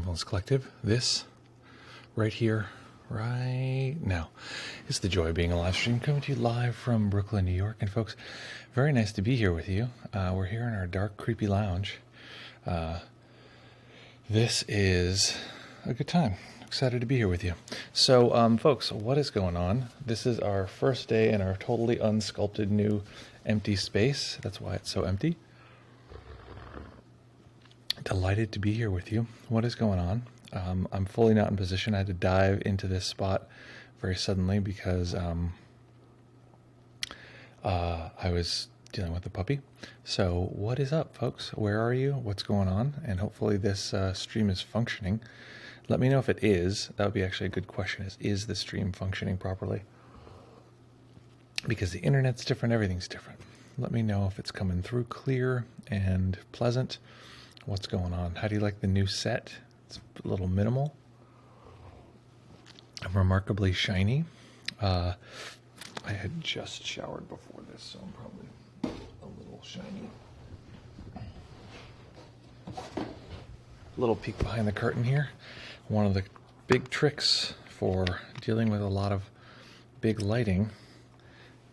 Mindfulness Collective. This, right here, right now, is the joy of being a live stream coming to you live from Brooklyn, New York. And folks, very nice to be here with you. We're here in our dark, creepy lounge. This is a good time. Excited to be here with you. So, folks, what is going on? This is our first day in our totally unsculpted new empty space. That's why it's so empty. Delighted to be here with you. What is going on? I'm fully not in position. I had to dive into this spot very suddenly because I was dealing with a puppy. So what is up, folks? Where are you? What's going on? And hopefully this stream is functioning. Let me know if it is. That would be actually a good question. Is the stream functioning properly? Because the internet's different, everything's different. Let me know if it's coming through clear and pleasant. What's going on? How do you like the new set? It's a little minimal. Remarkably shiny. I had just showered before this, so I'm probably a little shiny. Little peek behind the curtain here. One of the big tricks for dealing with a lot of big lighting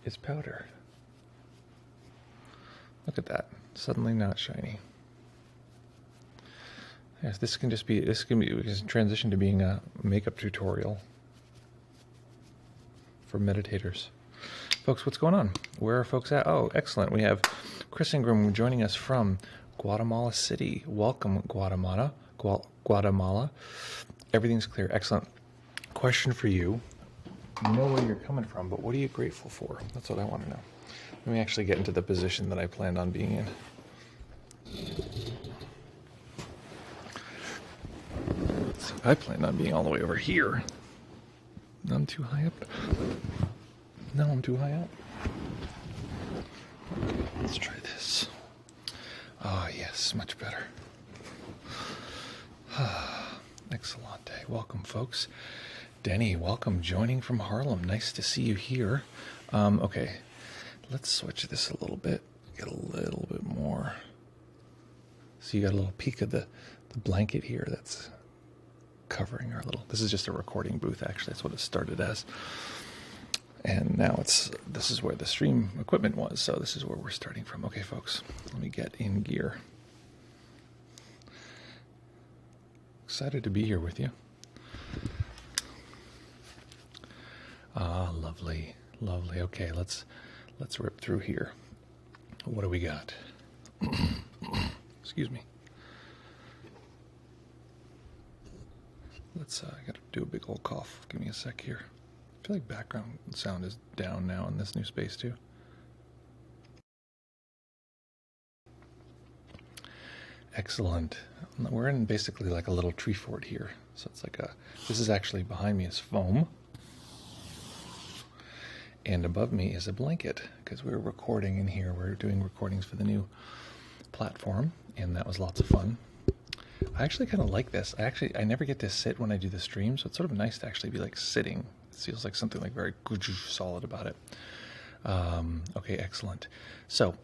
is powder. Look at that. Suddenly not shiny. Yes, this can transition to being a makeup tutorial for meditators. Folks, what's going on? Where are folks at? Oh, excellent. We have Chris Ingram joining us from Guatemala City. Welcome, Guatemala. Guatemala. Everything's clear. Excellent. Question for you. I know where you're coming from, but what are you grateful for? That's what I want to know. Let me actually get into the position that I planned on being in. I planned on being all the way over here. I'm too high up. No, I'm too high up. Okay, let's try this. Ah, yes, much better. Excellent. Welcome, folks. Denny, welcome, joining from Harlem. Nice to see you here. Okay, let's switch this a little bit. Get a little bit more. So you got a little peek of the blanket here that's covering our little. This is just a recording booth, actually. That's what it started as. And now this is where the stream equipment was, so this is where we're starting from. Okay, folks, let me get in gear. Excited to be here with you. Ah, lovely, lovely. Okay, let's rip through here. What do we got? Excuse me. I gotta do a big old cough. Give me a sec here. I feel like background sound is down now in this new space too. Excellent. We're in basically like a little tree fort here. So it's like this is actually behind me is foam. And above me is a blanket because we're recording in here. We're doing recordings for the new platform, and that was lots of fun. I actually kind of like this. I never get to sit when I do the stream, so it's sort of nice to actually be like sitting. It feels like something like very good, solid about it. Okay, excellent. So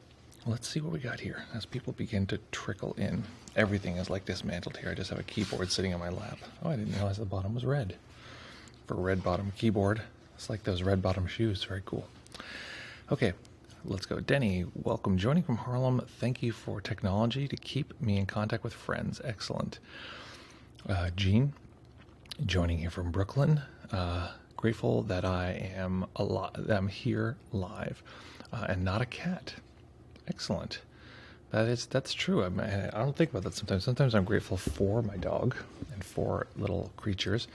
let's see what we got here as people begin to trickle in. Everything is like dismantled here. I just have a keyboard sitting on my lap. Oh, I didn't realize the bottom was red. For a red bottom keyboard, it's like those red bottom shoes. Very cool. Okay. Let's go. Denny, welcome. Joining from Harlem. Thank you for technology to keep me in contact with friends. Excellent. Jean, joining here from Brooklyn. Grateful that I'm here live and not a cat. Excellent. That's true. I don't think about that sometimes. Sometimes I'm grateful for my dog and for little creatures.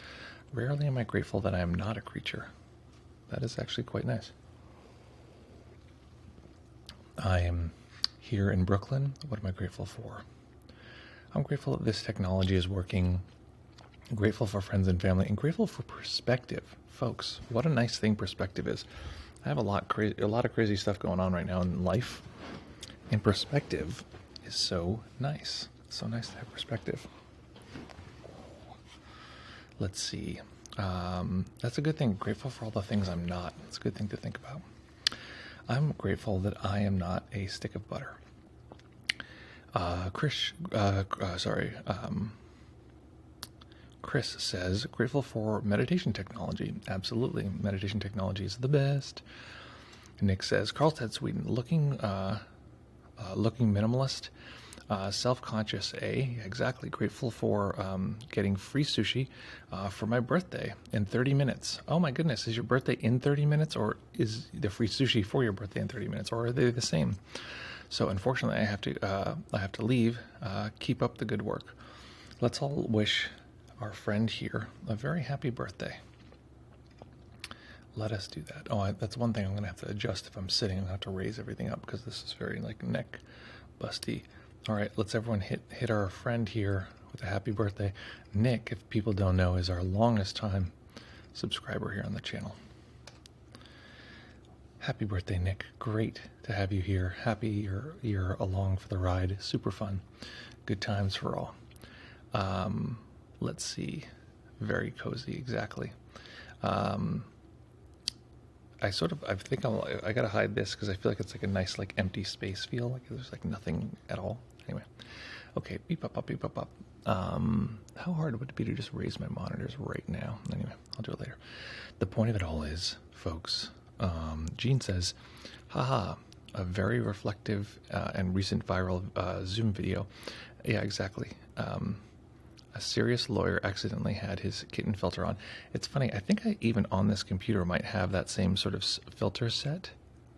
Rarely am I grateful that I am not a creature. That is actually quite nice. I am here in Brooklyn. What am I grateful for? I'm grateful that this technology is working. I'm grateful for friends and family, and grateful for perspective, folks. What a nice thing perspective is. I have a lot of crazy stuff going on right now in life, and perspective is so nice. It's so nice to have perspective. Let's see. That's a good thing. Grateful for all the things I'm not. It's a good thing to think about. I'm grateful that I am not a stick of butter. Chris says, grateful for meditation technology. Absolutely. Meditation technology is the best. Nick says, Carlstad, Sweden, looking minimalist, self-conscious, exactly. Grateful for getting free sushi for my birthday in 30 minutes. Oh my goodness, is your birthday in 30 minutes, or is the free sushi for your birthday in 30 minutes, or are they the same? So unfortunately, I have to leave. Keep up the good work. Let's all wish our friend here a very happy birthday. Let us do that. Oh, that's one thing I'm going to have to adjust if I'm sitting. I'm going to have to raise everything up because this is very like neck busty. All right, let's everyone hit our friend here with a happy birthday. Nick, if people don't know, is our longest time subscriber here on the channel. Happy birthday, Nick. Great to have you here. Happy you're along for the ride. Super fun. Good times for all. Let's see. Very cozy, exactly. I think I gotta hide this because I feel like it's like a nice like empty space feel. Like there's like nothing at all. Anyway. Okay, beep up, beep up, up. How hard would it be to just raise my monitors right now? Anyway, I'll do it later. The point of it all is, folks, Gene says, haha, a very reflective and recent viral Zoom video. Yeah, exactly. A serious lawyer accidentally had his kitten filter on. It's funny, I think I even on this computer might have that same sort of filter set.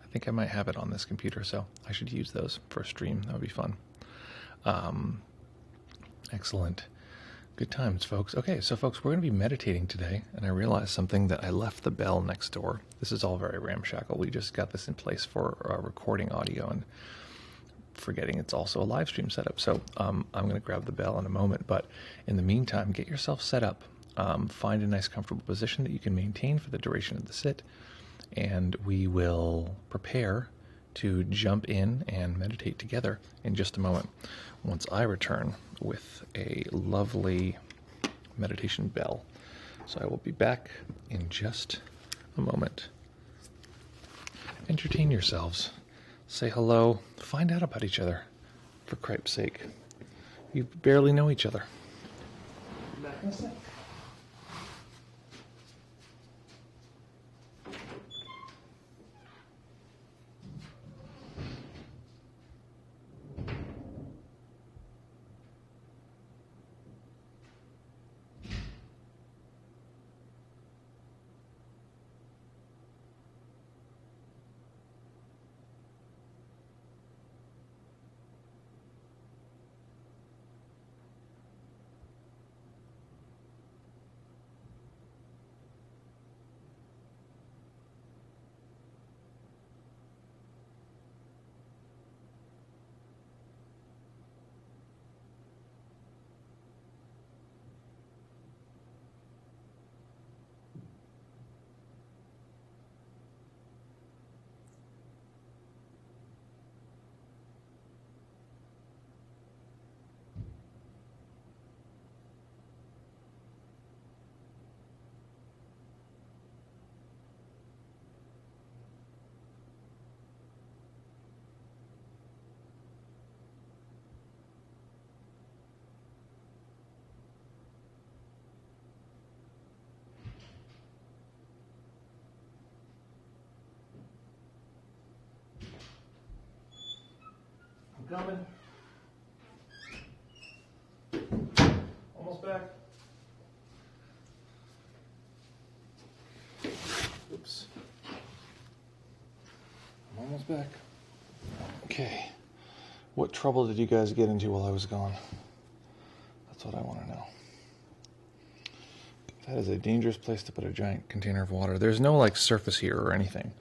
I think I might have it on this computer, so I should use those for a stream. That would be fun. Excellent. Good times, folks. Okay, so folks, we're going to be meditating today, and I realized something that I left the bell next door. This is all very ramshackle. We just got this in place for recording audio and forgetting it's also a live stream setup. So I'm going to grab the bell in a moment, but in the meantime, get yourself set up. Find a nice comfortable position that you can maintain for the duration of the sit, and we will prepare to jump in and meditate together in just a moment once I return with a lovely meditation bell. So I will be back in just a moment. Entertain yourselves. Say hello. Find out about each other, for cripe's sake. You barely know each other. Back in a sec. Coming. Almost back. Oops. I'm almost back. Okay. What trouble did you guys get into while I was gone? That's what I want to know. That is a dangerous place to put a giant container of water. There's no like surface here or anything.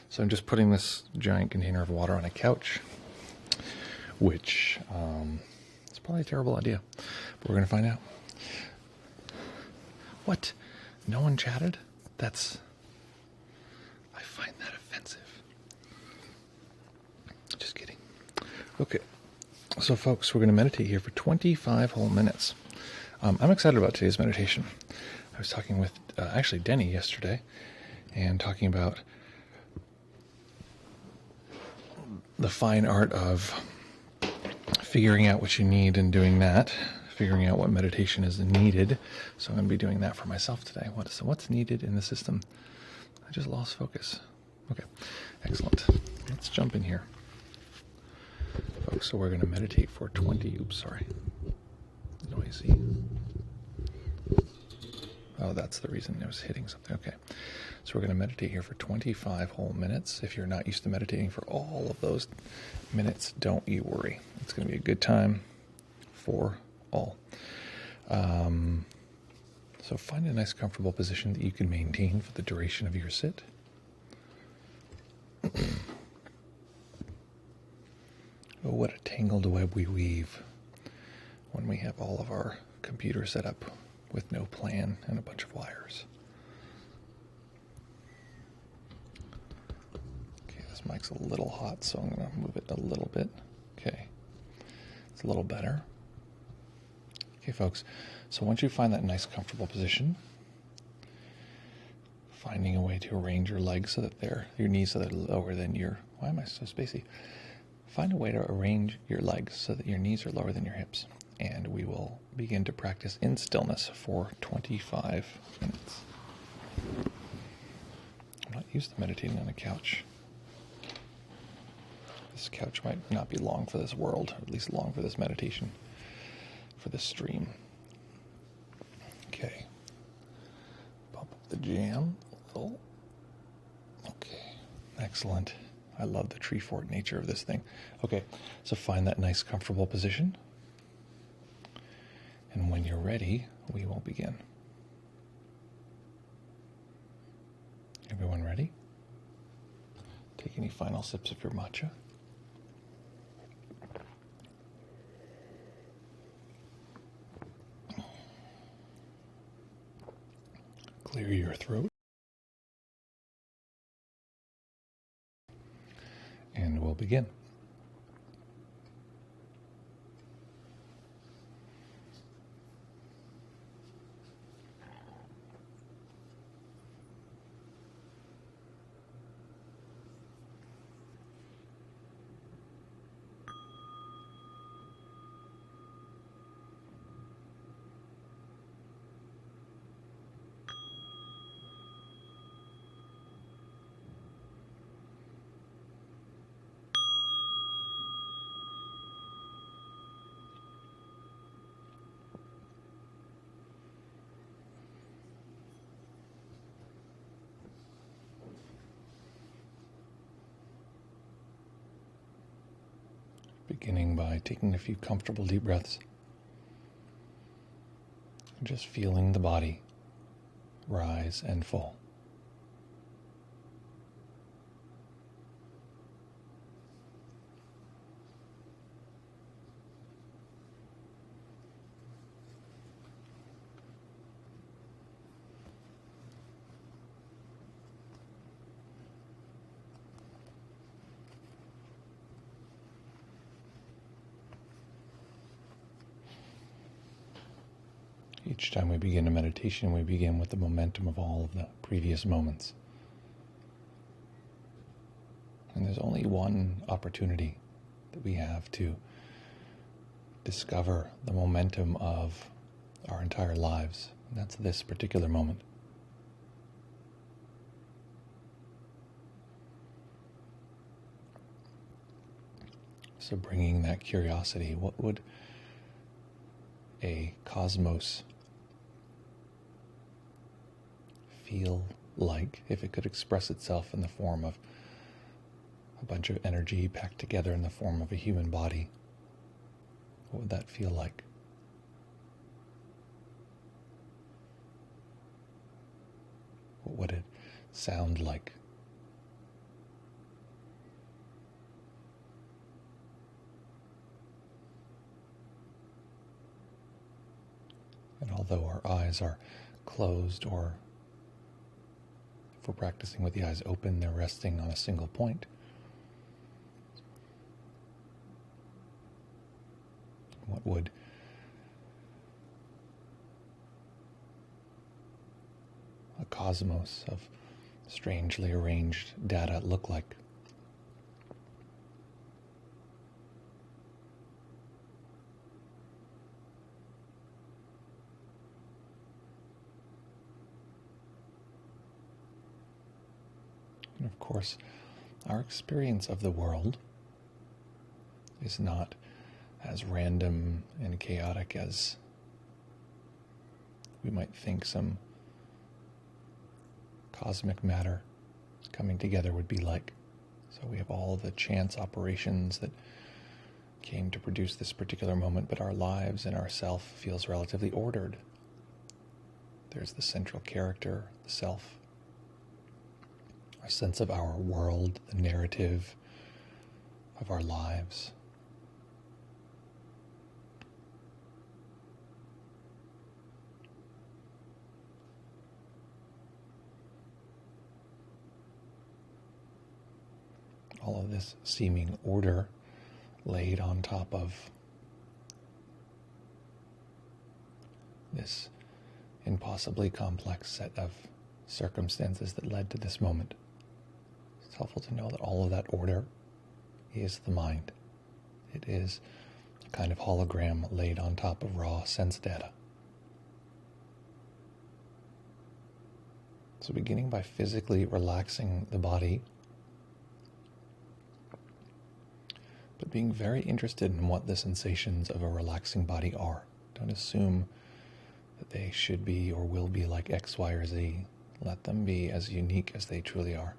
So I'm just putting this giant container of water on a couch, which is probably a terrible idea, but we're going to find out. What? No one chatted? I find that offensive. Just kidding. Okay, so folks, we're going to meditate here for 25 whole minutes. I'm excited about today's meditation. I was talking with actually Denny yesterday and talking about the fine art of figuring out what you need and doing that, figuring out what meditation is needed. So I'm going to be doing that for myself today. What's needed in the system? I just lost focus. Okay, excellent. Let's jump in here, folks. So we're going to meditate for 20. Oops, sorry. Noisy. Oh, that's the reason I was hitting something. Okay. So we're going to meditate here for 25 whole minutes. If you're not used to meditating for all of those minutes, don't you worry. It's going to be a good time for all. So find a nice comfortable position that you can maintain for the duration of your sit. Oh, what a tangled web we weave when we have all of our computer set up with no plan and a bunch of wires. Okay, this mic's a little hot, so I'm going to move it a little bit. Okay, it's a little better. Okay, folks, so once you find that nice comfortable position, finding a way to arrange your legs so that your knees so that they're lower than why am I so spacey? Find a way to arrange your legs so that your knees are lower than your hips. And we will begin to practice in stillness for 25 minutes. I'm not used to meditating on a couch. This couch might not be long for this world, or at least long for this meditation, for this stream. Okay. Bump up the jam a little. Okay. Excellent. I love the tree fort nature of this thing. Okay, so find that nice comfortable position. And when you're ready, we will begin. Everyone ready? Take any final sips of your matcha. Clear your throat. And we'll begin. Beginning by taking a few comfortable deep breaths. Just feeling the body rise and fall. Each time we begin a meditation, we begin with the momentum of all of the previous moments. And there's only one opportunity that we have to discover the momentum of our entire lives. And that's this particular moment. So bringing that curiosity, what would a cosmos feel like if it could express itself in the form of a bunch of energy packed together in the form of a human body? What would that feel like? What would it sound like? And although our eyes are closed, or if we're practicing with the eyes open, they're resting on a single point. What would a cosmos of strangely arranged data look like? course, our experience of the world is not as random and chaotic as we might think some cosmic matter coming together would be like. So we have all the chance operations that came to produce this particular moment, but our lives and our self feels relatively ordered. There's the central character, the self, our sense of our world, the narrative of our lives. All of this seeming order laid on top of this impossibly complex set of circumstances that led to this moment. It's helpful to know that all of that order is the mind. It is a kind of hologram laid on top of raw sense data. So beginning by physically relaxing the body, but being very interested in what the sensations of a relaxing body are. Don't assume that they should be or will be like X, Y, or Z. Let them be as unique as they truly are.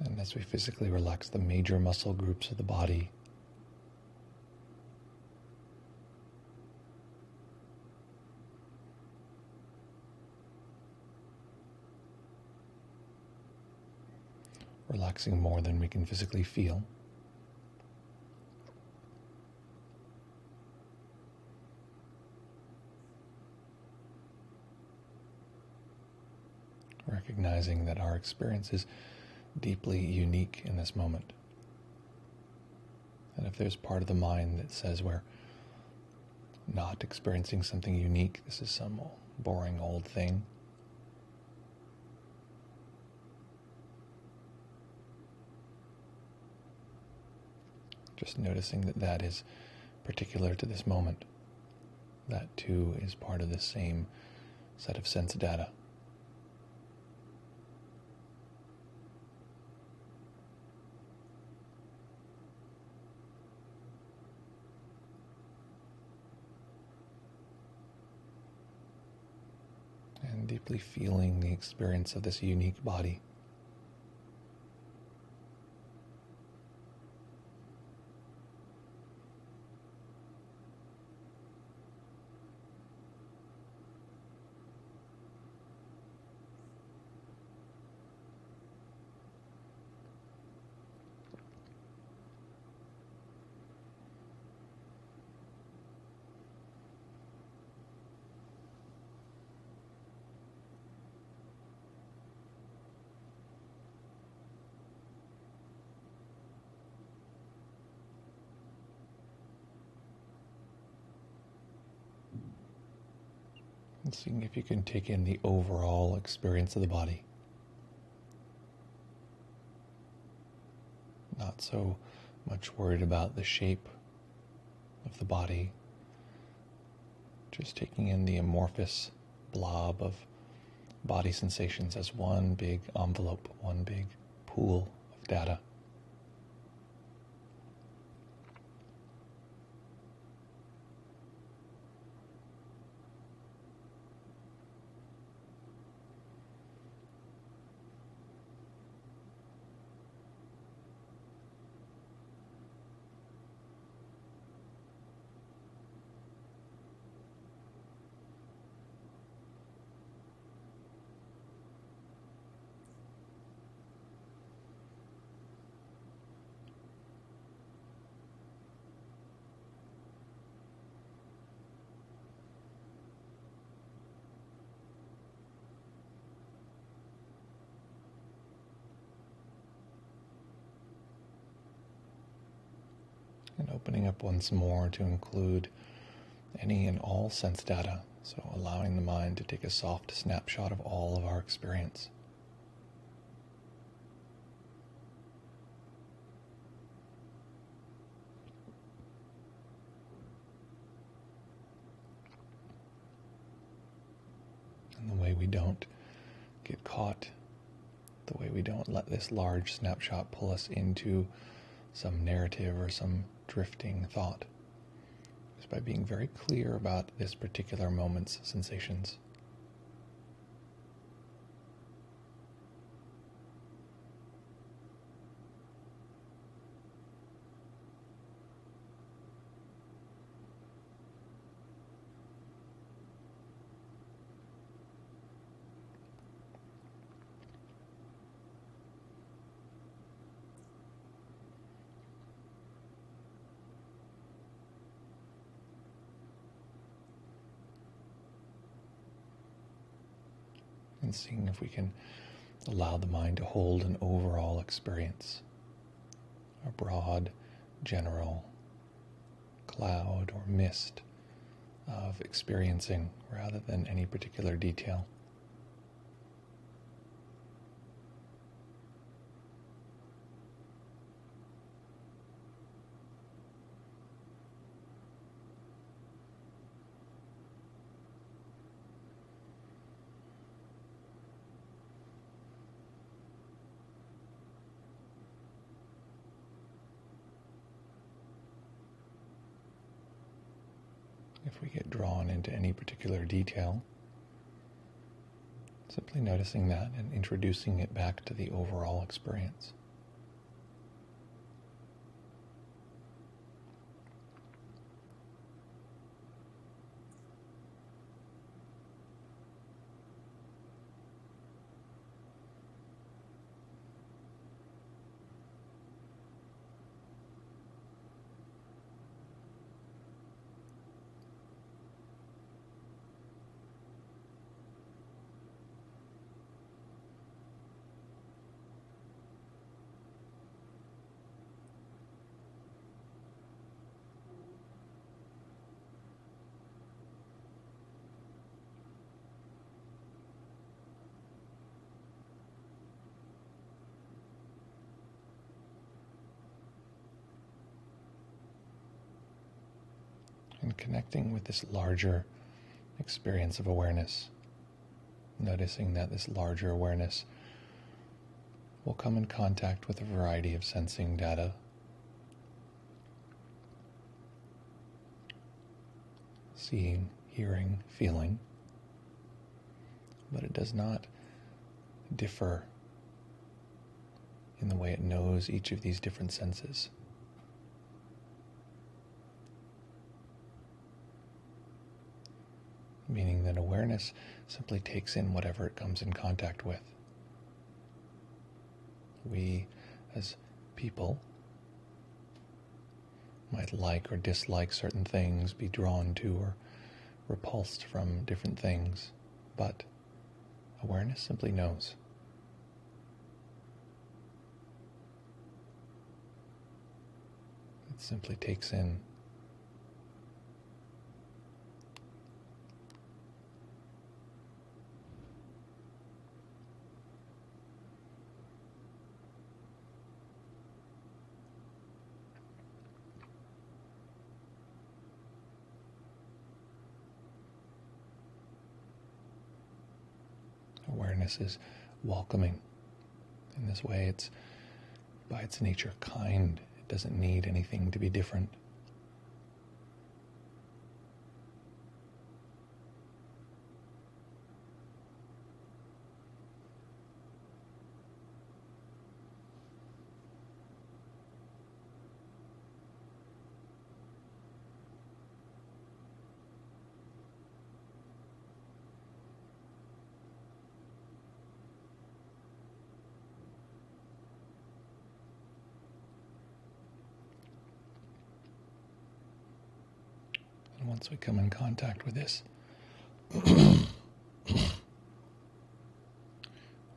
And as we physically relax the major muscle groups of the body, relaxing more than we can physically feel, recognizing that our experience is deeply unique in this moment. And if there's part of the mind that says we're not experiencing something unique, this is some boring old thing, just noticing that that is particular to this moment. That too is part of the same set of sense data. And deeply feeling the experience of this unique body. And seeing if you can take in the overall experience of the body. Not so much worried about the shape of the body, just taking in the amorphous blob of body sensations as one big envelope, one big pool of data. And opening up once more to include any and all sense data, so allowing the mind to take a soft snapshot of all of our experience. And the way we don't get caught, the way we don't let this large snapshot pull us into some narrative or some drifting thought, is by being very clear about this particular moment's sensations. And seeing if we can allow the mind to hold an overall experience, a broad, general cloud or mist of experiencing rather than any particular detail. If we get drawn into any particular detail, simply noticing that and introducing it back to the overall experience. And connecting with this larger experience of awareness, noticing that this larger awareness will come in contact with a variety of sensing data, seeing, hearing, feeling, but it does not differ in the way it knows each of these different senses. Meaning that awareness simply takes in whatever it comes in contact with. We, as people, might like or dislike certain things, be drawn to or repulsed from different things, but awareness simply knows. It simply takes in. Awareness is welcoming. In this way, it's by its nature kind. It doesn't need anything to be different. And once we come in contact with this,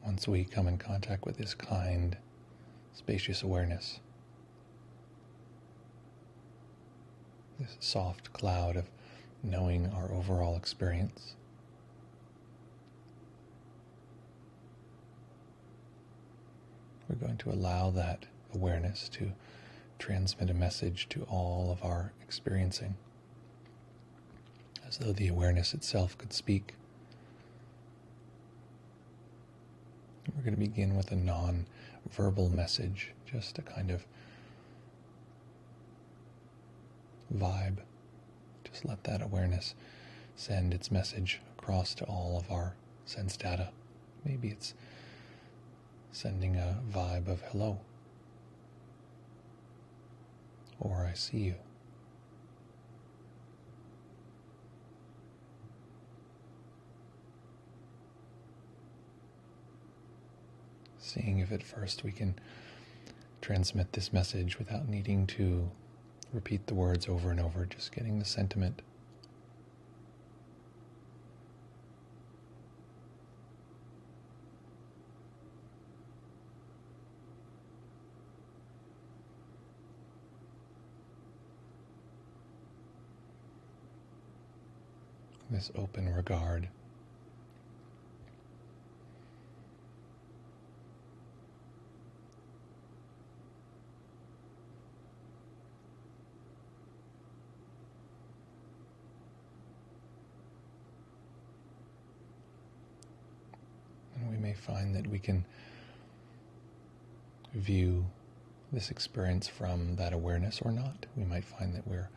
once we come in contact with this kind, spacious awareness, this soft cloud of knowing our overall experience. We're going to allow that awareness to transmit a message to all of our experiencing, as though the awareness itself could speak. We're going to begin with a non-verbal message, just a kind of vibe. Just let that awareness send its message across to all of our sense data. Maybe it's sending a vibe of hello, or I see you. Seeing if at first we can transmit this message without needing to repeat the words over and over, just getting the sentiment. This open regard. And we may find that we can view this experience from that awareness or not. We might find that we're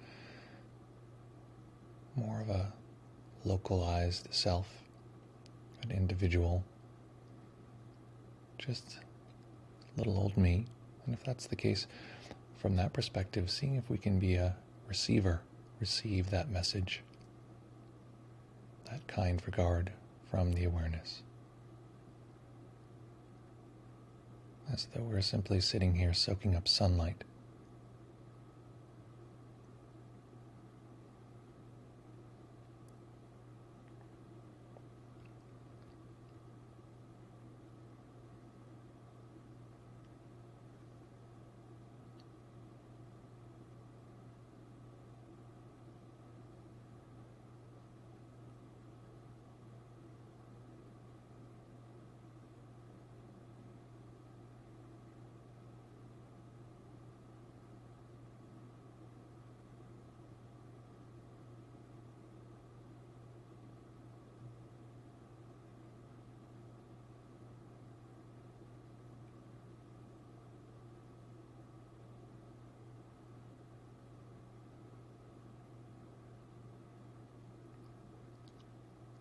more of a localized self, an individual, just little old me. And if that's the case, from that perspective, seeing if we can be a receiver, receive that message, that kind regard from the awareness. As though we're simply sitting here soaking up sunlight.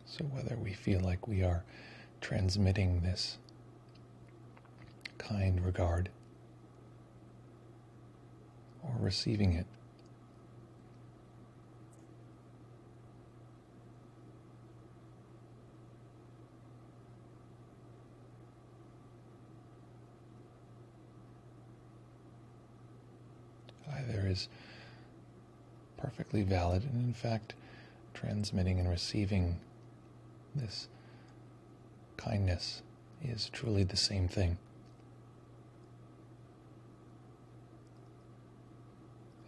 So whether we feel like we are transmitting this kind regard or receiving it, either is perfectly valid, and in fact, transmitting and receiving this kindness is truly the same thing.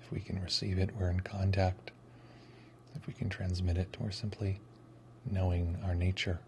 If we can receive it, we're in contact. If we can transmit it, we're simply knowing our nature.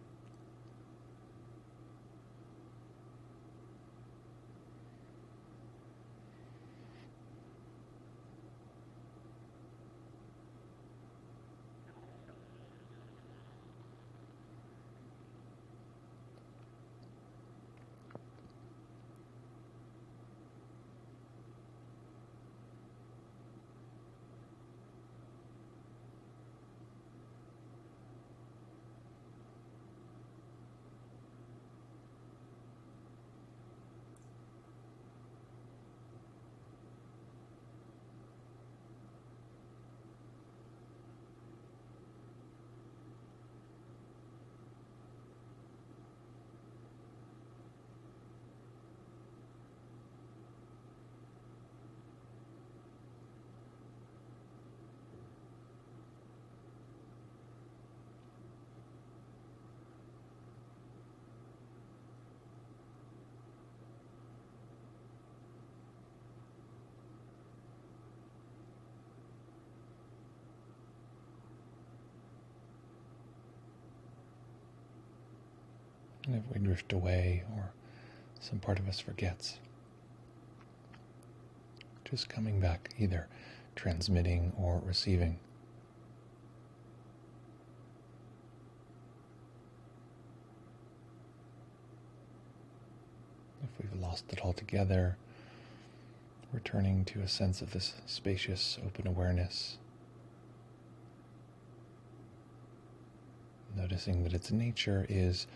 And if we drift away or some part of us forgets, just coming back, either transmitting or receiving. If we've lost it altogether, returning to a sense of this spacious, open awareness, noticing that its nature is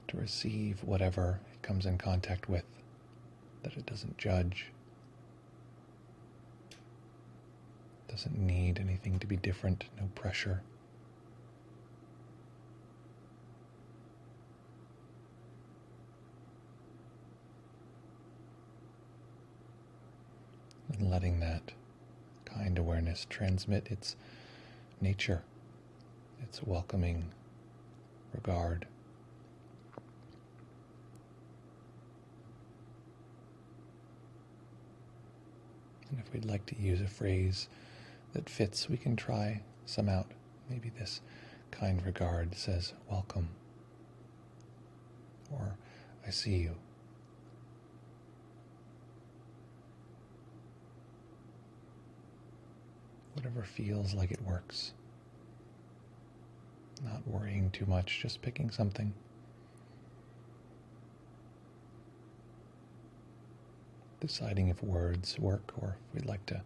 to receive whatever it comes in contact with, that it doesn't judge, doesn't need anything to be different, no pressure. And letting that kind awareness transmit its nature, its welcoming regard. And if we'd like to use a phrase that fits, we can try some out. Maybe this kind regard says, welcome, or I see you. Whatever feels like it works. Not worrying too much, just picking something. Deciding if words work or if we'd like to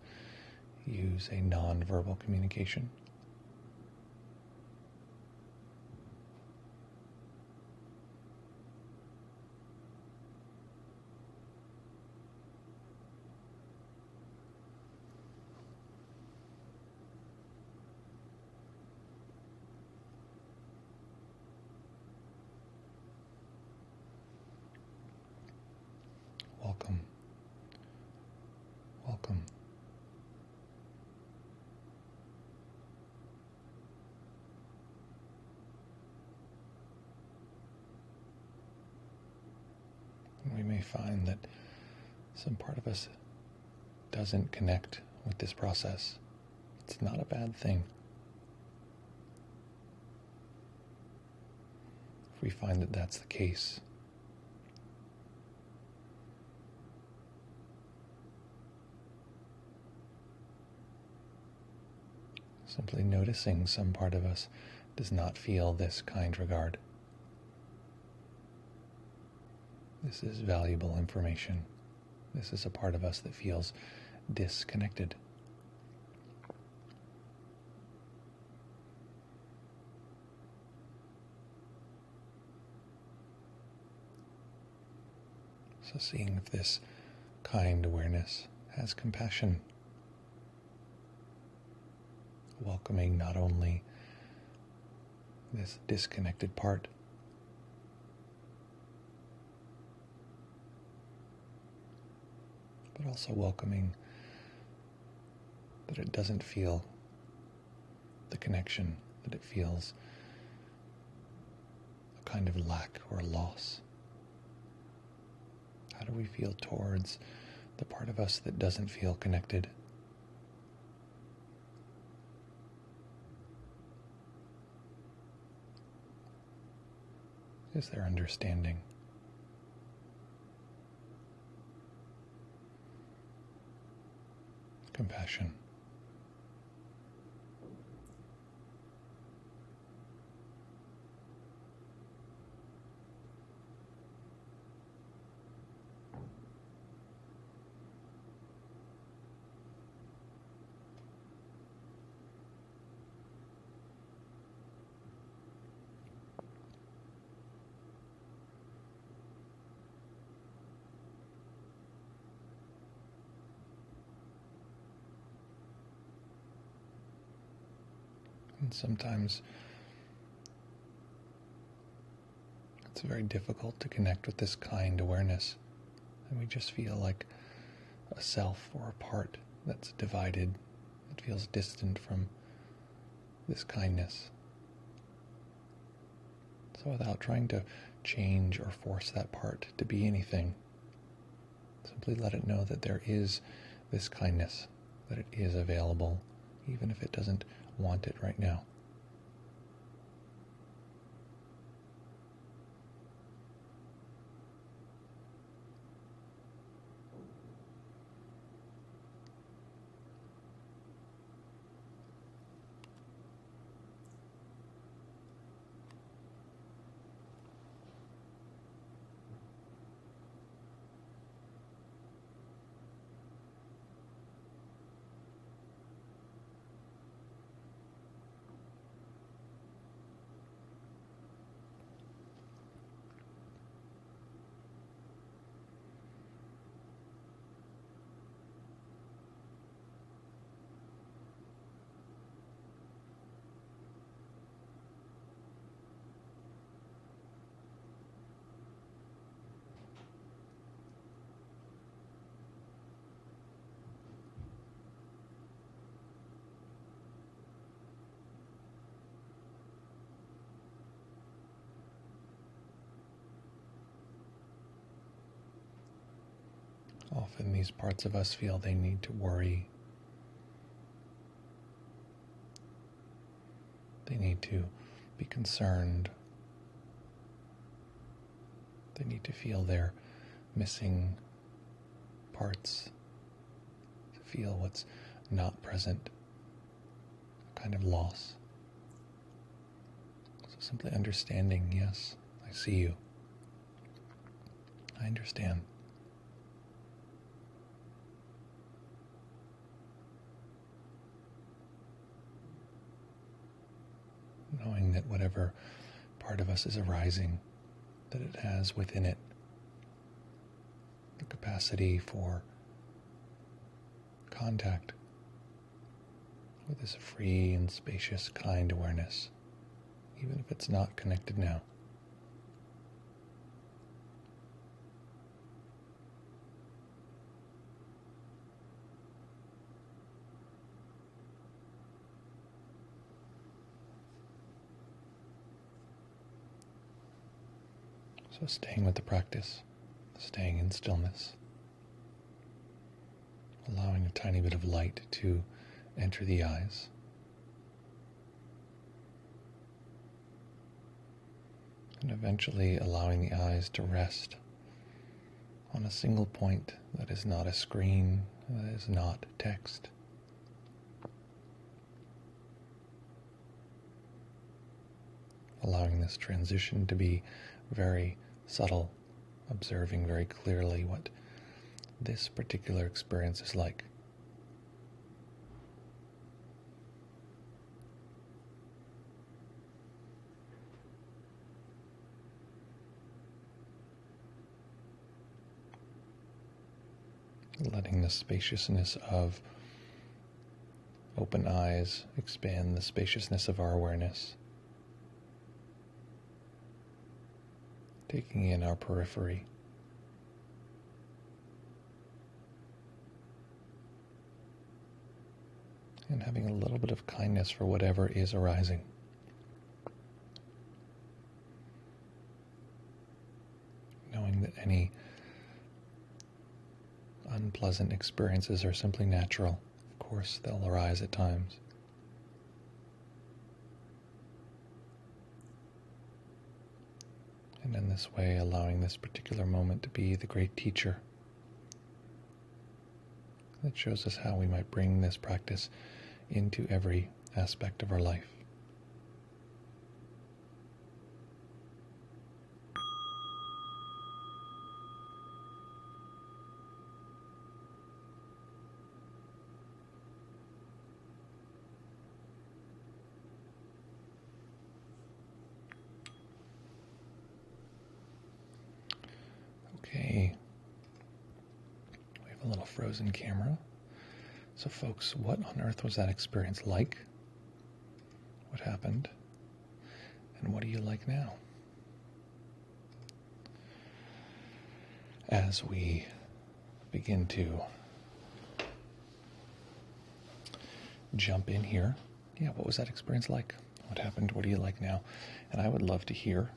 use a non-verbal communication. Welcome. Welcome. And we may find that some part of us doesn't connect with this process. It's not a bad thing. If we find that that's the case, simply noticing some part of us does not feel this kind regard. This is valuable information. This is a part of us that feels disconnected. So seeing if this kind awareness has compassion, welcoming not only this disconnected part, but also welcoming that it doesn't feel the connection, that it feels a kind of lack or loss. How do we feel towards the part of us that doesn't feel connected? Is there understanding? Compassion. And sometimes it's very difficult to connect with this kind awareness, and we just feel like a self or a part that's divided. It feels distant from this kindness. So without trying to change or force that part to be anything, simply let it know that there is this kindness, that it is available, even if it doesn't want it right now. Often these parts of us feel they need to worry. They need to be concerned. They need to feel they're missing parts, to feel what's not present, a kind of loss. So simply understanding, yes, I see you. I understand. Knowing that whatever part of us is arising, that it has within it the capacity for contact with this free and spacious, kind awareness, even if it's not connected now. So staying with the practice, staying in stillness, allowing a tiny bit of light to enter the eyes. And eventually allowing the eyes to rest on a single point that is not a screen, that is not text. Allowing this transition to be very subtle, observing very clearly what this particular experience is like. Letting the spaciousness of open eyes expand the spaciousness of our awareness. Taking in our periphery. And having a little bit of kindness for whatever is arising. Knowing that any unpleasant experiences are simply natural. Of course, they'll arise at times. And in this way, allowing this particular moment to be the great teacher that shows us how we might bring this practice into every aspect of our life. Okay, we have a little frozen camera. So folks, what on earth was that experience like? What happened? And what do you like now? As we begin to jump in here, yeah, what was that experience like? What happened? What do you like now? And I would love to hear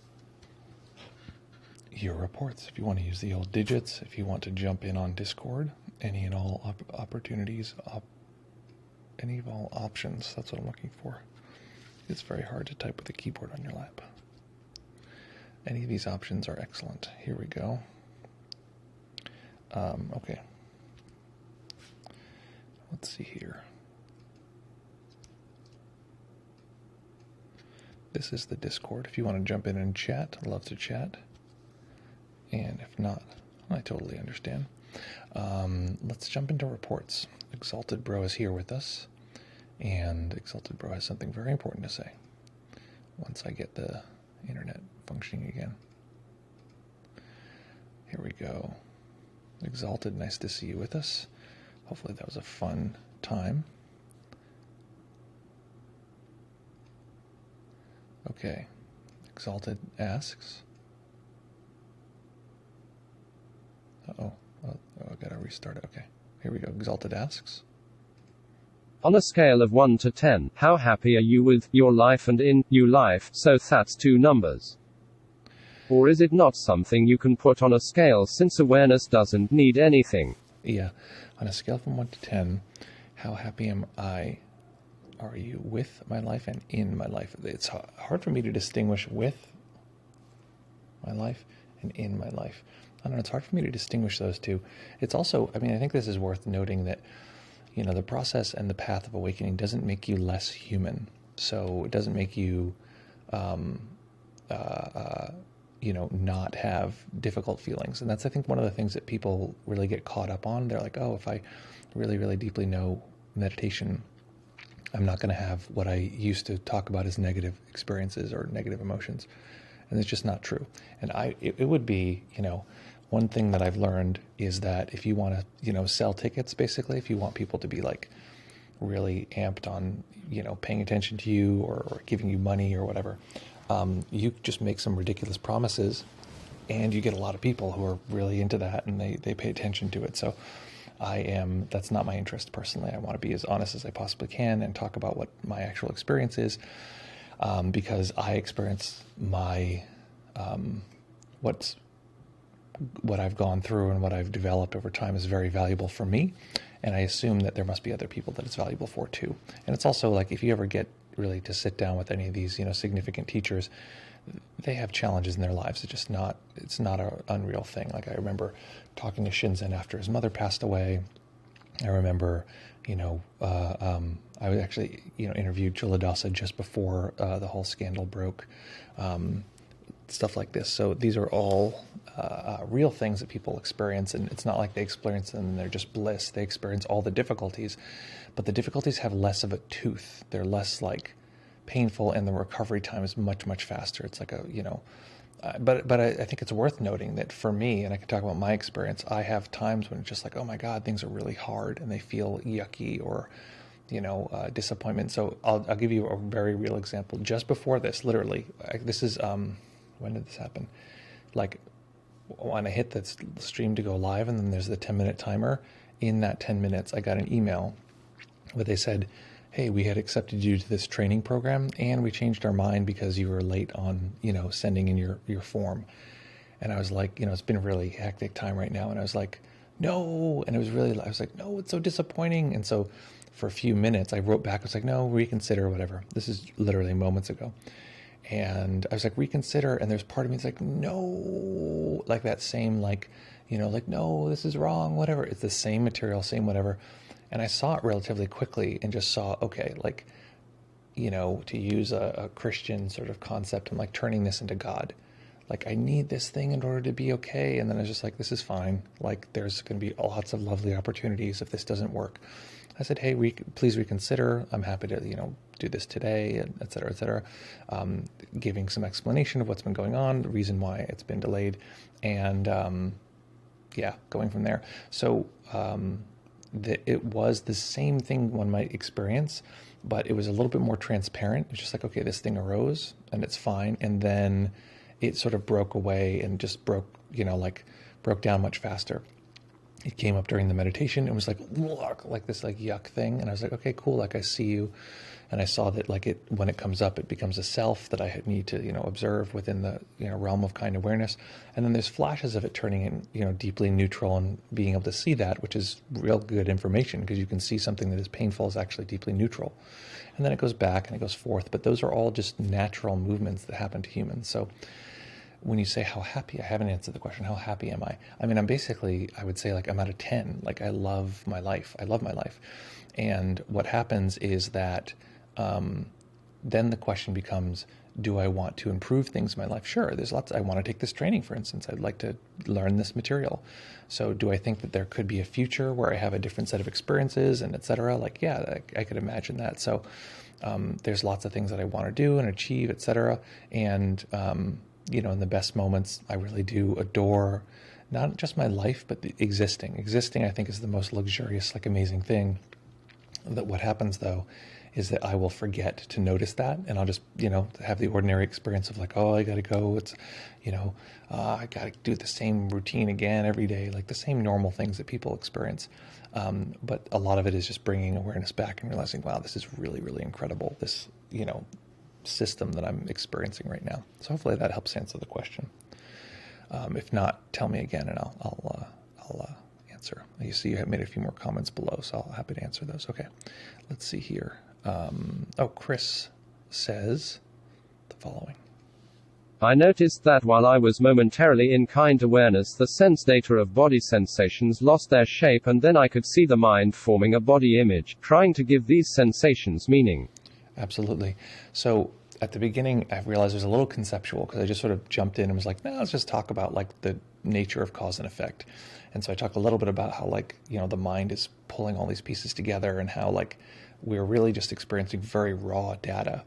your reports. If you want to use the old digits, if you want to jump in on Discord, any and all opportunities, any of all options, that's what I'm looking for. It's very hard to type with a keyboard on your lap. Any of these options are excellent. Here we go. Okay. Let's see here. This is the Discord. If you want to jump in and chat, I'd love to chat. And if not, I totally understand. Let's jump into reports. Exalted Bro is here with us, and Exalted Bro has something very important to say once I get the internet functioning again. Here we go. Exalted, nice to see you with us. Hopefully that was a fun time. Okay. Exalted asks, I gotta restart it. Okay, here we go. Exalted asks, on a scale of 1 to 10, how happy are you with your life and in you life? So that's 2 numbers. Or is it not something you can put on a scale since awareness doesn't need anything? Yeah. On a scale from 1 to 10, how happy are you with my life and in my life? It's hard for me to distinguish with my life and in my life. I don't know, it's hard for me to distinguish those two. It's also, I mean, I think this is worth noting that, the process and the path of awakening doesn't make you less human. So it doesn't make you, not have difficult feelings. And that's, I think, one of the things that people really get caught up on. They're like, oh, if I really, really deeply know meditation, I'm not going to have what I used to talk about as negative experiences or negative emotions. And it's just not true. And it would be, one thing that I've learned is that if you want to, sell tickets, basically, if you want people to be like really amped on, paying attention to you or giving you money or whatever, you just make some ridiculous promises and you get a lot of people who are really into that and they pay attention to it. So that's not my interest personally. I want to be as honest as I possibly can and talk about what my actual experience is, because I experience my, what I've gone through and what I've developed over time is very valuable for me. And I assume that there must be other people that it's valuable for too. And it's also like, if you ever get really to sit down with any of these, significant teachers, they have challenges in their lives. It's not an unreal thing. Like I remember talking to Shinzen after his mother passed away. I remember, I was actually, interviewed Chuladasa just before the whole scandal broke, stuff like this. So these are all real things that people experience, and it's not like they experience them and they're just bliss. They experience all the difficulties, but the difficulties have less of a tooth. They're less like painful, and the recovery time is much, much faster. It's like but I think it's worth noting that for me, and I can talk about my experience, I have times when it's just like, oh my God, things are really hard and they feel yucky or, disappointment. So I'll give you a very real example. Just before this, literally, this is, when did this happen? Like when I hit the stream to go live and then there's the 10-minute timer, in that 10 minutes, I got an email where they said, hey, we had accepted you to this training program and we changed our mind because you were late on, sending in your form. And I was like, it's been a really hectic time right now. And I was like, no. And I was like, no, it's so disappointing. And so for a few minutes, I wrote back, I was like, no, reconsider, whatever. This is literally moments ago. And I was like, reconsider. And there's part of me that's like, no, like that same, like, like, no, this is wrong, whatever. It's the same material, same whatever. And I saw it relatively quickly and just saw, okay, like, to use a Christian sort of concept, I'm like turning this into God. Like, I need this thing in order to be okay. And then I was just like, this is fine. Like, there's going to be lots of lovely opportunities if this doesn't work. I said, hey, please reconsider. I'm happy to, do this today, et cetera, et cetera. Giving some explanation of what's been going on, the reason why it's been delayed, and going from there. So it was the same thing one might experience, but it was a little bit more transparent. It's just like, okay, this thing arose and it's fine. And then it sort of broke away and just broke down much faster. It came up during the meditation. It was like this like yuck thing. And I was like, okay, cool. Like I see you. And I saw that like when it comes up, it becomes a self that I need to, observe within the, realm of kind awareness. And then there's flashes of it turning in, deeply neutral and being able to see that, which is real good information because you can see something that is painful is actually deeply neutral. And then it goes back and it goes forth. But those are all just natural movements that happen to humans. So when you say how happy, I haven't answered the question, how happy am I? I mean, I would say like I'm at a 10. Like I love my life. And what happens is that then the question becomes, do I want to improve things in my life? Sure, I want to take this training, for instance. I'd like to learn this material. So do I think that there could be a future where I have a different set of experiences and et cetera? Like, yeah, I could imagine that. So there's lots of things that I want to do and achieve, et cetera. And, in the best moments, I really do adore not just my life, but the existing. Existing, I think, is the most luxurious, like amazing thing. That what happens, though, is that I will forget to notice that, and I'll just, have the ordinary experience of like, oh, I got to go. It's, I got to do the same routine again every day, like the same normal things that people experience. But a lot of it is just bringing awareness back and realizing, wow, this is really, really incredible. This, system that I'm experiencing right now. So hopefully that helps answer the question. If not, tell me again, and I'll answer. answer. You see you have made a few more comments below, so I'm happy to answer those. Okay, let's see here. Chris says the following. I noticed that while I was momentarily in kind awareness, the sense data of body sensations lost their shape, and then I could see the mind forming a body image, trying to give these sensations meaning. Absolutely. So at the beginning, I realized it was a little conceptual because I just sort of jumped in and was like, no, let's just talk about like the nature of cause and effect. And so I talked a little bit about how like, the mind is pulling all these pieces together and how like we're really just experiencing very raw data.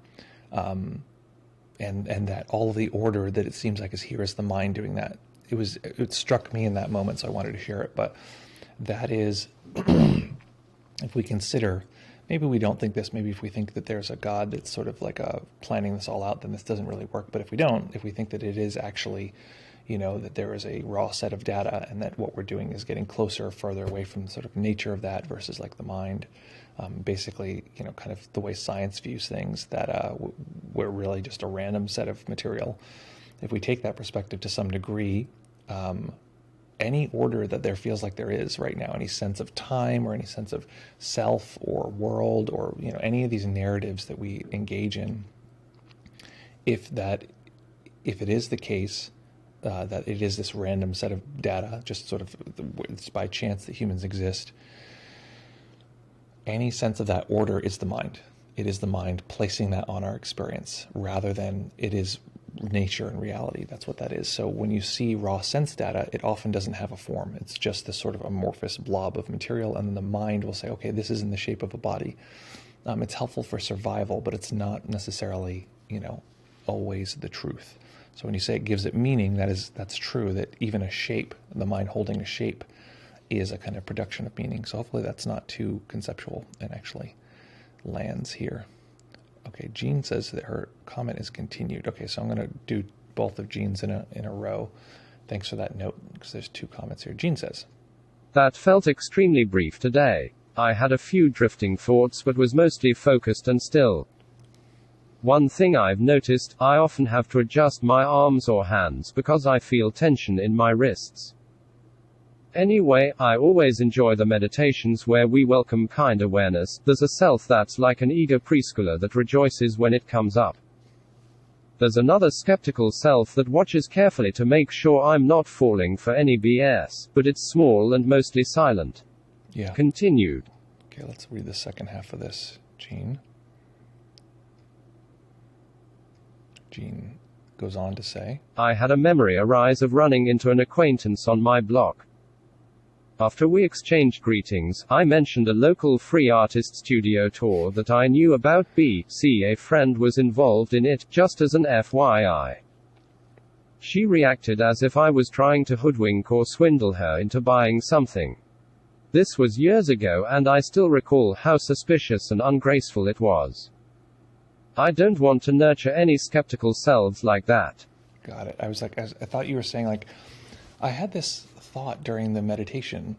And that all of the order that it seems like is here is the mind doing that. It struck me in that moment, so I wanted to share it. But that is, if we consider, maybe we don't think this, maybe if we think that there's a God that's sort of like planning this all out, then this doesn't really work. But if we think that it is actually, that there is a raw set of data and that what we're doing is getting closer or further away from the sort of nature of that versus like the mind, basically, kind of the way science views things, that we're really just a random set of material. If we take that perspective to some degree, any order that there feels like there is right now, any sense of time or any sense of self or world or any of these narratives that we engage in, if it is the case that it is this random set of data, just sort of it's by chance that humans exist, any sense of that order is the mind. It is the mind placing that on our experience rather than it is nature and reality. That's what that is. So when you see raw sense data, it often doesn't have a form. It's just this sort of amorphous blob of material, and then the mind will say, okay, this is in the shape of a body. It's helpful for survival, but it's not necessarily, always the truth. So when you say it gives it meaning, that's true, that even a shape, the mind holding a shape, is a kind of production of meaning. So hopefully that's not too conceptual and actually lands here. Okay, Jean says that her comment is continued. Okay, so I'm going to do both of Jean's in a row. Thanks for that note, because there's two comments here. Jean says, that felt extremely brief today. I had a few drifting thoughts but was mostly focused and still. One thing I've noticed, I often have to adjust my arms or hands because I feel tension in my wrists. Anyway, I always enjoy the meditations where we welcome kind awareness. There's a self that's like an eager preschooler that rejoices when it comes up. There's another skeptical self that watches carefully to make sure I'm not falling for any BS, but it's small and mostly silent. Yeah. Continued. Okay, let's read the second half of this, Jean. Jean goes on to say, I had a memory arise of running into an acquaintance on my block. After we exchanged greetings, I mentioned a local free artist studio tour that I knew about. A friend was involved in it, just as an FYI. She reacted as if I was trying to hoodwink or swindle her into buying something. This was years ago, and I still recall how suspicious and ungraceful it was. I don't want to nurture any skeptical selves like that. Got it. I was like, I thought you were saying like, I had this thought during the meditation,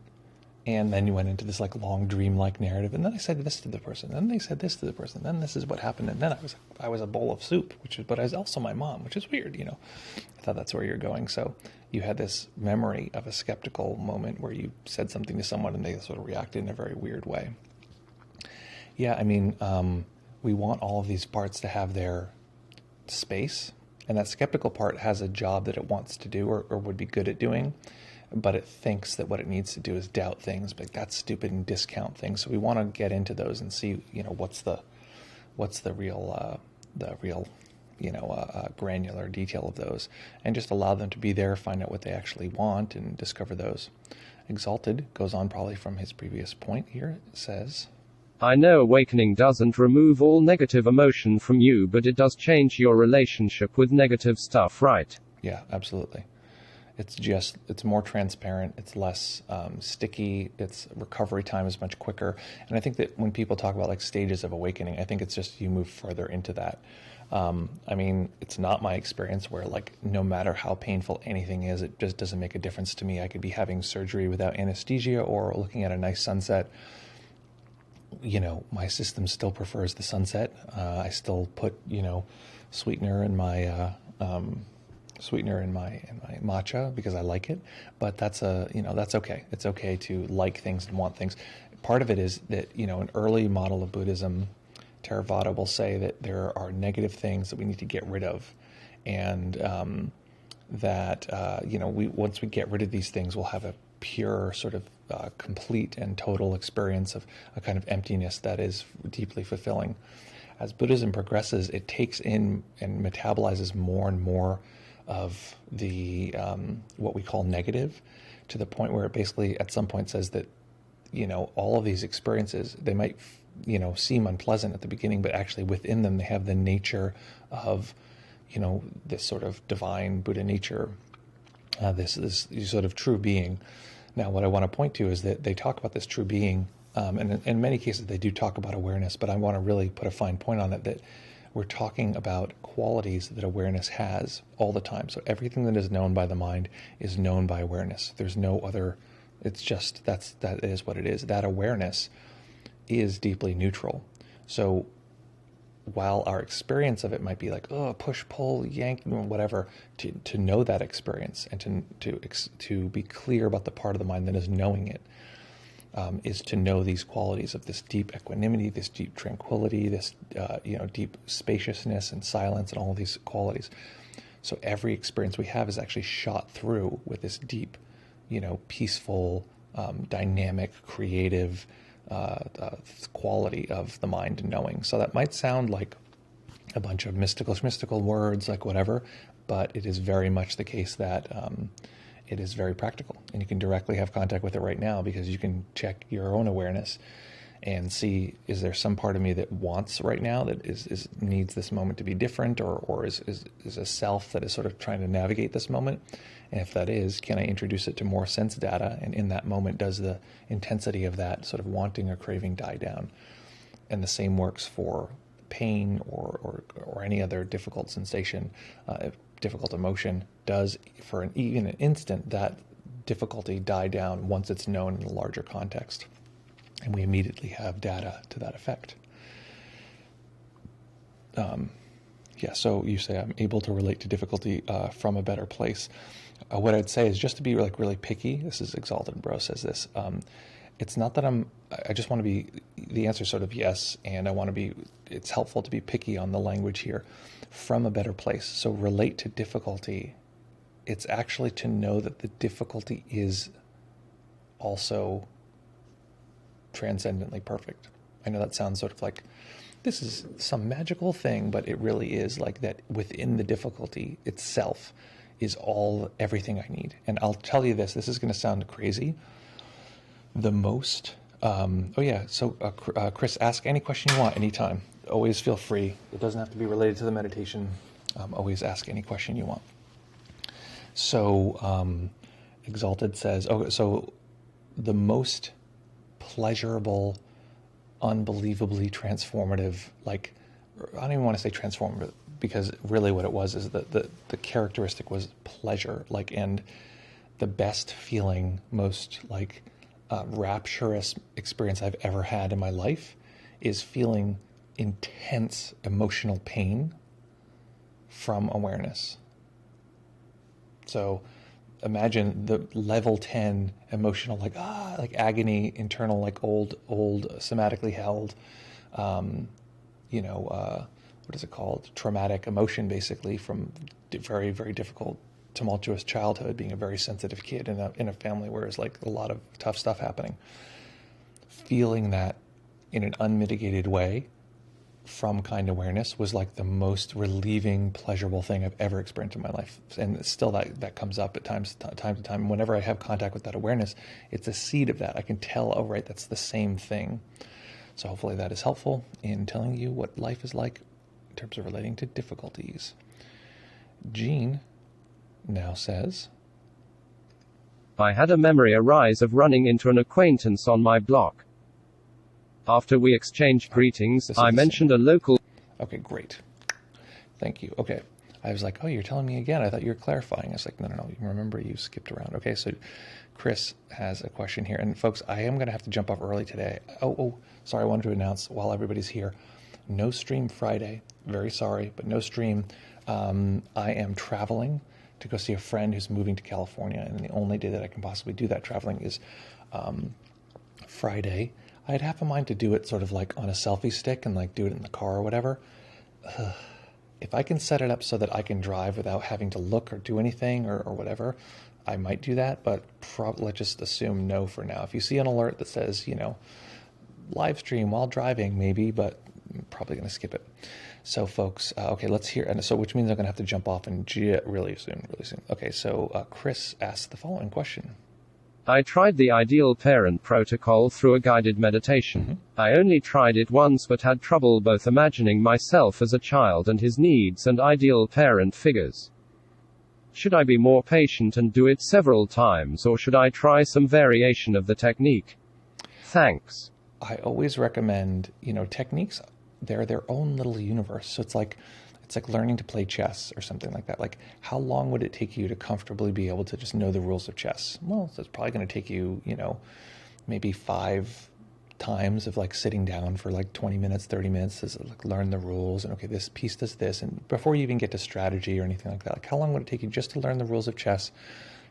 and then you went into this like long dream-like narrative, and then I said this to the person, then they said this to the person, then this is what happened, and then I was a bowl of soup, but I was also my mom, which is weird, I thought that's where you're going. So you had this memory of a skeptical moment where you said something to someone and they sort of reacted in a very weird way. Yeah, I mean, we want all of these parts to have their space, and that skeptical part has a job that it wants to do or would be good at doing, but it thinks that what it needs to do is doubt things, but that's stupid, and discount things. So we want to get into those and see, what's the real granular detail of those, and just allow them to be there, find out what they actually want, and discover those. Exalted goes on probably from his previous point here. It says, I know awakening doesn't remove all negative emotion from you, but it does change your relationship with negative stuff, right? Yeah, absolutely. It's more transparent, it's less sticky, its recovery time is much quicker. And I think that when people talk about like stages of awakening, I think it's just you move further into that. I mean, it's not my experience where like no matter how painful anything is, it just doesn't make a difference to me. I could be having surgery without anesthesia or looking at a nice sunset. My system still prefers the sunset. I still put, sweetener in my sweetener in my matcha because I like it, but that's okay. It's okay to like things and want things. Part of it is that an early model of Buddhism, Theravada, will say that there are negative things that we need to get rid of, and that we once we get rid of these things, we'll have a pure sort of complete and total experience of a kind of emptiness that is deeply fulfilling. As Buddhism progresses, it takes in and metabolizes more and more of the what we call negative, to the point where it basically at some point says that all of these experiences, they might seem unpleasant at the beginning, but actually within them they have the nature of this sort of divine Buddha nature, this sort of true being. Now, what I want to point to is that they talk about this true being, and in many cases they do talk about awareness, but I want to really put a fine point on it, that we're talking about qualities that awareness has all the time. So everything that is known by the mind is known by awareness. There's no other, it's just, that is what it is. That awareness is deeply neutral. So while our experience of it might be like, oh, push, pull, yank, whatever, to know that experience and to be clear about the part of the mind that is knowing it, is to know these qualities of this deep equanimity, this deep tranquility, this deep spaciousness and silence, and all of these qualities. So every experience we have is actually shot through with this deep, peaceful, dynamic, creative quality of the mind knowing. So that might sound like a bunch of mystical words, like whatever, but it is very much the case that it is very practical, and you can directly have contact with it right now, because you can check your own awareness and see, is there some part of me that wants right now, that needs this moment to be different, or is a self that is sort of trying to navigate this moment? And if that is, can I introduce it to more sense data? And in that moment, does the intensity of that sort of wanting or craving die down? And the same works for pain or any other difficult sensation, difficult emotion. Does, for even an instant, that difficulty die down once it's known in a larger context? And we immediately have data to that effect. So you say, I'm able to relate to difficulty from a better place. What I'd say is just to be really picky. This is Exalted Bro says this. It's not that I just want to be, the answer is sort of yes, and it's helpful to be picky on the language here. From a better place. So relate to difficulty. It's actually to know that the difficulty is also transcendently perfect. I know that sounds sort of like this is some magical thing, but it really is like that. Within the difficulty itself is everything I need. And I'll tell you this is going to sound crazy. The most, Chris, ask any question you want anytime. Always feel free. It doesn't have to be related to the meditation. Always ask any question you want. So, Exalted says, so the most pleasurable, unbelievably transformative, I don't even want to say transformative, because really what it was is that the characteristic was pleasure, and the best feeling, most rapturous experience I've ever had in my life is feeling intense emotional pain from awareness. So imagine the level 10 emotional, agony, internal, old, somatically held, what is it called? Traumatic emotion, basically, from very, very difficult, tumultuous childhood, being a very sensitive kid in a family where there's a lot of tough stuff happening. Feeling that in an unmitigated way from kind awareness was the most relieving, pleasurable thing I've ever experienced in my life. And still that comes up at time to time. Whenever I have contact with that awareness, it's a seed of that. I can tell, oh, right, that's the same thing. So hopefully that is helpful in telling you what life is like in terms of relating to difficulties. Jean now says, I had a memory arise of running into an acquaintance on my block. After we exchanged greetings, I mentioned a local... Okay, great. Thank you. Okay. I was like, oh, you're telling me again. I thought you were clarifying. I was like, no. Remember, you skipped around. Okay, so Chris has a question here. And folks, I am going to have to jump off early today. Sorry, I wanted to announce while everybody's here, no stream Friday. Very sorry, but no stream. I am traveling to go see a friend who's moving to California, and the only day that I can possibly do that traveling is Friday. I had half a mind to do it sort of like on a selfie stick and like do it in the car or whatever. If I can set it up so that I can drive without having to look or do anything or whatever, I might do that, but let's just assume no for now. If you see an alert that says, live stream while driving, maybe, but I'm probably going to skip it. So folks, okay, let's hear, and so which means I'm going to have to jump off and really soon. Okay, so Chris asked the following question. I tried the Ideal Parent protocol through a guided meditation. Mm-hmm. I only tried it once but had trouble both imagining myself as a child and his needs and ideal parent figures. Should I be more patient and do it several times, or should I try some variation of the technique? Thanks. I always recommend, techniques, they're their own little universe. So it's like learning to play chess or something like that. Like, how long would it take you to comfortably be able to just know the rules of chess? Well, so it's probably going to take you, maybe 5 times of like sitting down for like 20 minutes, 30 minutes to like learn the rules. And okay, this piece does this. And before you even get to strategy or anything like that, like how long would it take you just to learn the rules of chess,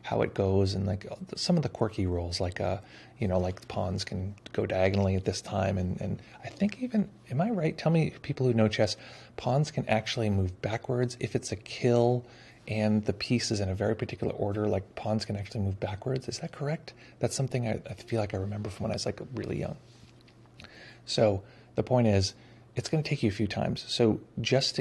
how it goes, and like some of the quirky rules, like like the pawns can go diagonally at this time, and I think even, am I right? Tell me, people who know chess, pawns can actually move backwards if it's a kill and the piece is in a very particular order. Like pawns can actually move backwards. Is that correct? That's something I feel like I remember from when I was like really young. So the point is, it's going to take you a few times. So just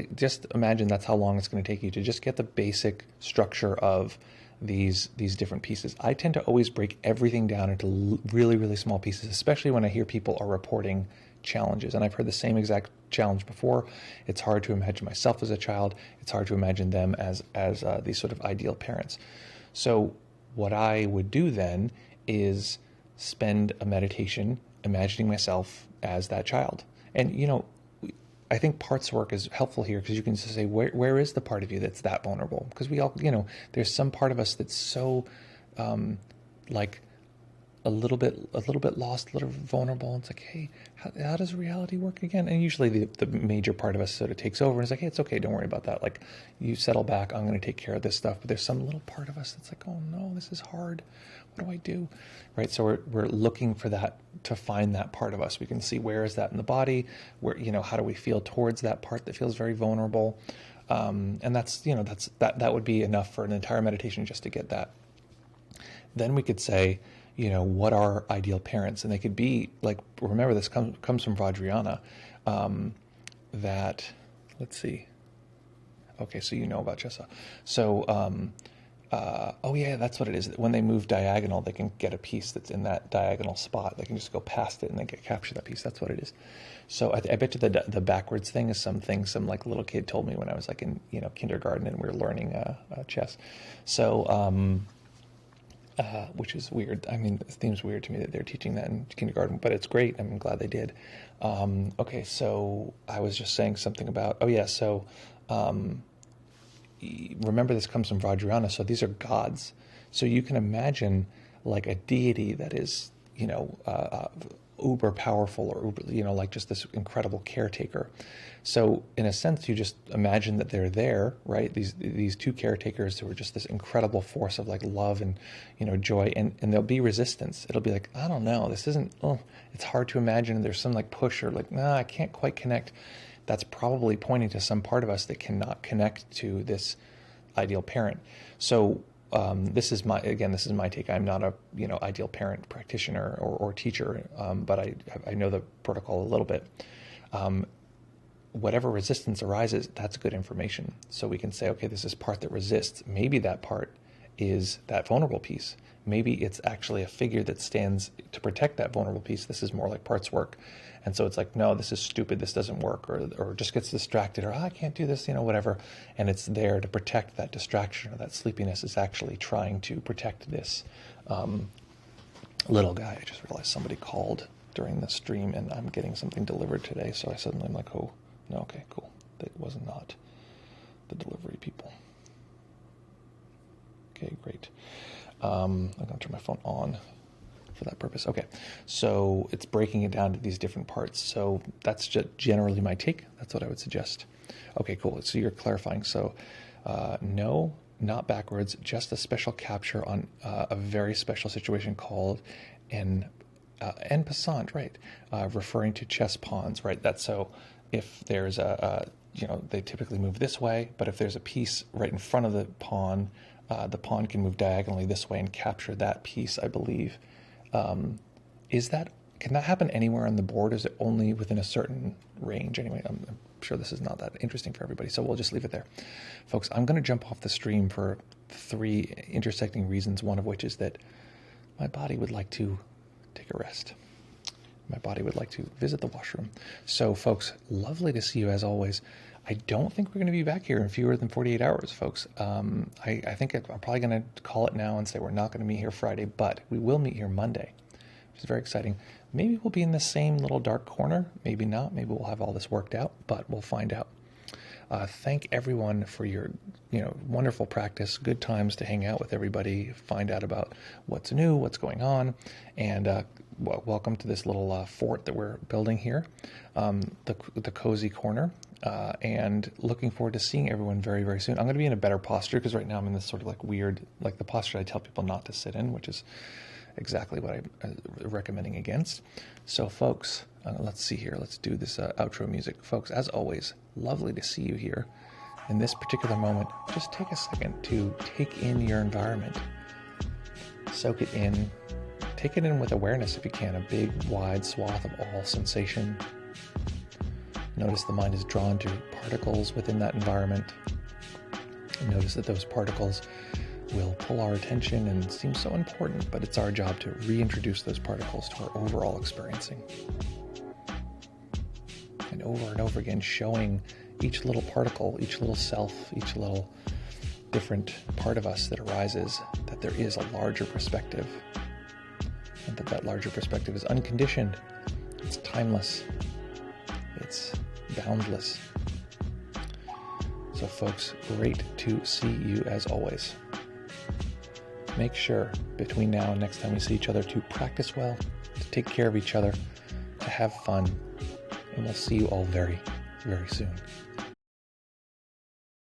imagine that's how long it's going to take you to just get the basic structure of these different pieces. I tend to always break everything down into really, really small pieces, especially when I hear people are reporting challenges. And I've heard the same exact challenge before. It's hard to imagine myself as a child. It's hard to imagine them as these sort of ideal parents. So what I would do then is spend a meditation imagining myself as that child. And, I think parts work is helpful here because you can just say, where is the part of you that's that vulnerable? Because we all, there's some part of us that's so, like a little bit lost, a little vulnerable. It's like, hey, how does reality work again? And usually the major part of us sort of takes over and is like, hey, it's okay, don't worry about that. Like, you settle back, I'm going to take care of this stuff. But there's some little part of us that's like, oh no, this is hard. What do I do? Right? So we're looking for that, to find that part of us. We can see, where is that in the body? Where, how do we feel towards that part that feels very vulnerable? And that's, that would be enough for an entire meditation just to get that. Then we could say, what are ideal parents? And they could be like, remember this comes from Vajrayana, that, let's see. Okay, so about Chessa. So, oh yeah, that's what it is. When they move diagonal, they can get a piece that's in that diagonal spot. They can just go past it and then capture that piece. That's what it is. So I bet you the backwards thing is something some like little kid told me when I was like in kindergarten and we were learning chess. So which is weird. I mean, it seems weird to me that they're teaching that in kindergarten, but it's great. I'm glad they did. Okay, so I was just saying something about, remember this comes from Vajrayana, so these are gods. So you can imagine like a deity that is, uber powerful, or uber, like just this incredible caretaker. So in a sense, you just imagine that they're there, right? These two caretakers who are just this incredible force of like love and, joy, and there'll be resistance. It'll be like, I don't know, this isn't, it's hard to imagine. There's some like push or like, I can't quite connect. That's probably pointing to some part of us that cannot connect to this ideal parent. So this is my take. I'm not a ideal parent practitioner or teacher, but I know the protocol a little bit. Whatever resistance arises, that's good information. So we can say, okay, this is part that resists. Maybe that part is that vulnerable piece. Maybe it's actually a figure that stands to protect that vulnerable piece. This is more like parts work. And so it's like, no, this is stupid, this doesn't work, or just gets distracted, or I can't do this, whatever. And it's there to protect that distraction, or that sleepiness is actually trying to protect this little guy. I just realized somebody called during the stream and I'm getting something delivered today. So I suddenly am like, oh, no, okay, cool. That was not the delivery people. Okay, great. I'm going to turn my phone on for that purpose. Okay, so it's breaking it down to these different parts. So that's just generally my take. That's what I would suggest. Okay, cool. So you're clarifying. So no, not backwards, just a special capture on a very special situation called en passant, right? Referring to chess pawns, right? That's so if there's they typically move this way, but if there's a piece right in front of the pawn can move diagonally this way and capture that piece, I believe. Can that happen anywhere on the board? Is it only within a certain range? Anyway, I'm sure this is not that interesting for everybody, so we'll just leave it there. Folks, I'm going to jump off the stream for 3 intersecting reasons, one of which is that my body would like to take a rest. My body would like to visit the washroom. So, folks, lovely to see you as always. I don't think we're going to be back here in fewer than 48 hours, folks. I think I'm probably going to call it now and say we're not going to meet here Friday, but we will meet here Monday, which is very exciting. Maybe we'll be in the same little dark corner. Maybe not. Maybe we'll have all this worked out, but we'll find out. Thank everyone for your wonderful practice, good times to hang out with everybody, find out about what's new, what's going on, and welcome to this little fort that we're building here, the cozy corner, and looking forward to seeing everyone very, very soon. I'm going to be in a better posture because right now I'm in this sort of weird, the posture I tell people not to sit in, which is exactly what I'm recommending against. So, folks, let's see here. Let's do this outro music. Folks, as always, lovely to see you here. In this particular moment, just take a second to take in your environment. Soak it in. Take it in with awareness if you can, a big, wide swath of all sensation. Notice the mind is drawn to particles within that environment. And notice that those particles will pull our attention and seem so important, but it's our job to reintroduce those particles to our overall experiencing. And over again, showing each little particle, each little self, each little different part of us that arises, that there is a larger perspective, and that larger perspective is unconditioned, it's timeless, it's boundless. So, folks, great to see you as always. Make sure between now and next time we see each other to practice well, to take care of each other, to have fun, and we'll see you all very, very soon.